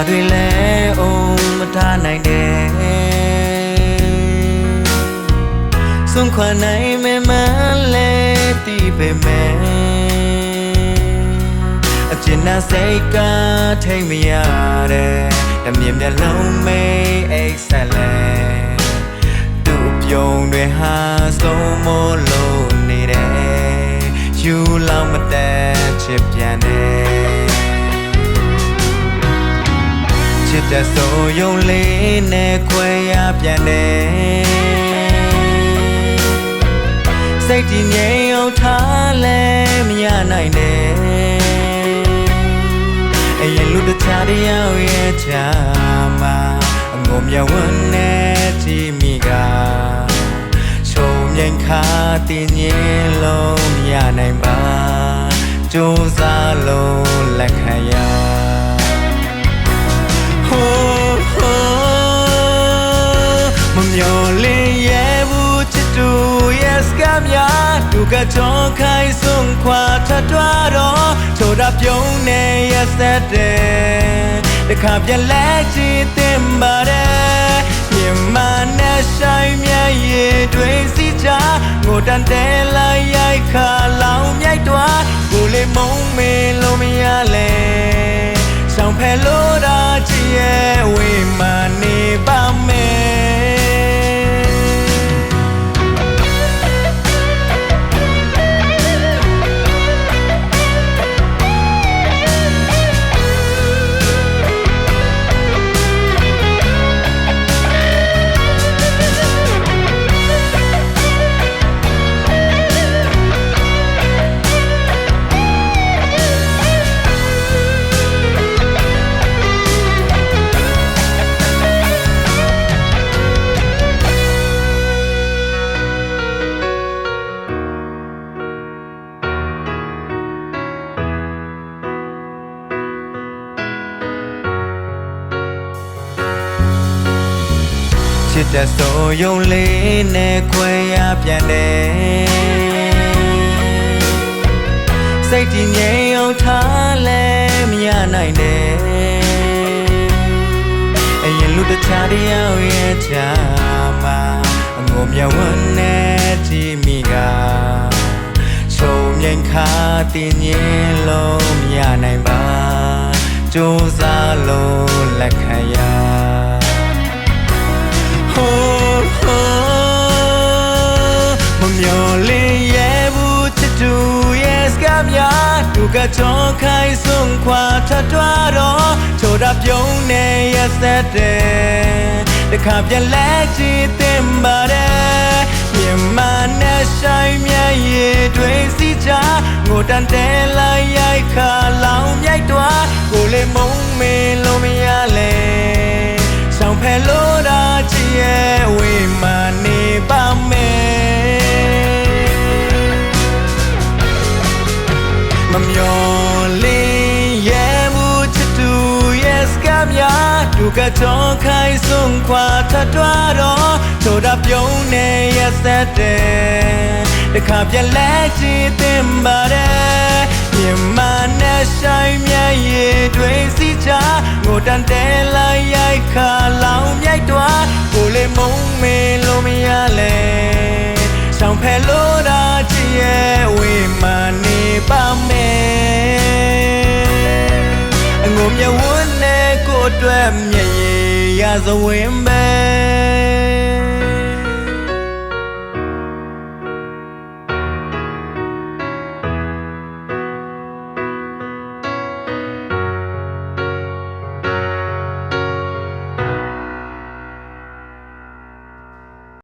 တွေလဲအောင်မထားနိုင်တဲ့စွန့်ခွာနိုင်မယ်မလဲတီးပေမဲ့အကျဉ်းနဲ့စိတ်ကထိတ်မရတဲ့တမြင်မျက်လုံးမိတ်အိတ်ဆက်လဲသူ့ပြုံတွေဟာဆုံးမလို့နေတယ်ယူလောက်မတဲ့ချစ်ပြန်တယ်ချစ်တဲ့ဆိုယုံလေးနဲ့ခွဲရပြန်တယ်စိတ်တည်ငြိမ်အောင်ထားလဲမရနိုင်နဲ့အရင်လူတခြားတယောက်ရဲ့ချာမှာအငုံမြဝန်းနဲ့ကြည့်မိကချုံမြိန်ခါတည်ငြိမ်လို့မရနိုင်ပါကြိုးစားလို့လက်ခံရမမျော်လင့်ရဲ့ဘူးချစ်သူရဲ့စကားများသူကကြောင်းခိုင်းဆုံးခွာထထွားတော့ချိုတာပြုံးနေရဲ့ဆက်တဲ့တခါပြန်လဲချစ်တင်ပါတယ်မြမနဲ့ဆိုင်မြရဲ့တွေစီချငိုတန်တဲလိုက်ရိုက်ခါလောင်မြိုက်သွားကိုလေးမုံမေလို့မရလဲဆောင်ဖဲလို့တာချစ်ရဲ့ဝေးမှနေပါမယ်ချစ်တဲ့ဆိုယုံလေးနဲ့ခွဲရပြန်တယ်စိတ်တည်ငြိမ်အောင်ထားလဲမရနိုင်နဲ့အရင်လူတခြားတယောက်ရဲ့ချာမှာအငုံမြဝန်းနဲ့ကြည့်မိကချုံမြိန်ခါတည်ငြိမ်လို့မရနိုင်ပါကြိုးစားလို့လက်ခံရမမျော်လင့်ရဲ့ဘူးချစ်သူရဲ့စကားများသူကကြောင်းခိုင်းဆုံးခွာထထွားတော့ချိုတာပြုံးနေရဲ့ဆက်တဲ့တခါပြန်လဲချစ်တင်ပါတယ်မြမနဲ့ဆိုင်မြရဲ့တွေစီချငိုတန်တဲလိုက်ရိုက်ခါလောင်မြိုက်သွားကိုလေးမုံမေလို့မရလဲဆောင်ဖဲလို့တာချစ်ရဲ့ဝေးမှနေပါမယ်မမျော်လင့်ရဲ့ဘူးချစ်သူရဲ့စကားများသူကကြောင်းခိုင်းဆုံးခွာထထွားတော့ချိုတာပြုံးနေရဲ့ဆက်တဲ့တခါပြန်လဲချစ်တင်ပါတယ်မြမနဲ့ဆိုင်မြရဲ့တွေစီချငိုတန်တဲလိုက်ရိုက်ခါလောင်မြိုက်သွားကိုလေးမုံမေလို့မရလဲဆောင်ဖဲလို့တာချစ်ရဲ့ဝေးမှနေပါမယ်အငုံမြဝန်းနဲ့ကိုအတွက်မြရဲ့ရစဝင်ပဲ